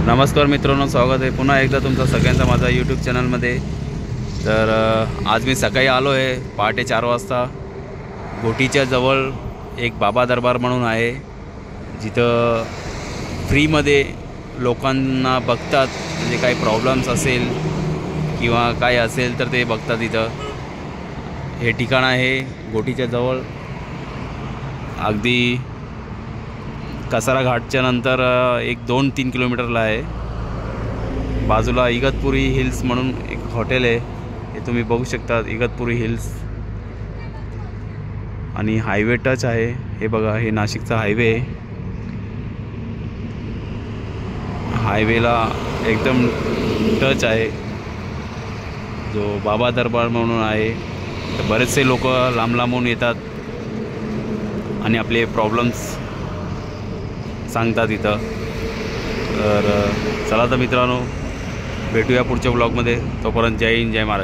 नमस्कार मित्रांनो, स्वागत आहे पुन्हा एकदा तुमचं सगळ्यांचा माझा यूट्यूब चॅनलमध्ये। तर आज मी सकाळी आलो आहे पहाटे 4 वाजता। गोटीच्या जवळ एक बाबा दरबार म्हणून आहे, जिथं फ्रीमध्ये लोकांना बघतात, म्हणजे काही प्रॉब्लेम्स असेल किंवा काय असेल तर ते बघतात। इथं हे ठिकाण आहे गोटीच्या जवळ, अगदी कसारा घाटच्या नंतर एक 2-3 किलोमीटरला आहे। बाजूला इगतपुरी हिल्स म्हणून एक हॉटेल आहे, हे तुम्ही बघू शकता, इगतपुरी हिल्स। आणि हायवे टच आहे, हे बघा, हे नाशिकचा हायवे आहे। हायवेला एकदम टच आहे जो बाबा दरबार म्हणून आहे। तर बरेचसे लोक लांब लांबून येतात आणि आपले प्रॉब्लेम्स सांगतात इथं। तर चला तर मित्रांनो, भेटूया पुढच्या ब्लॉगमध्ये। तोपर्यंत जय हिंद, जय महाराष्ट्र।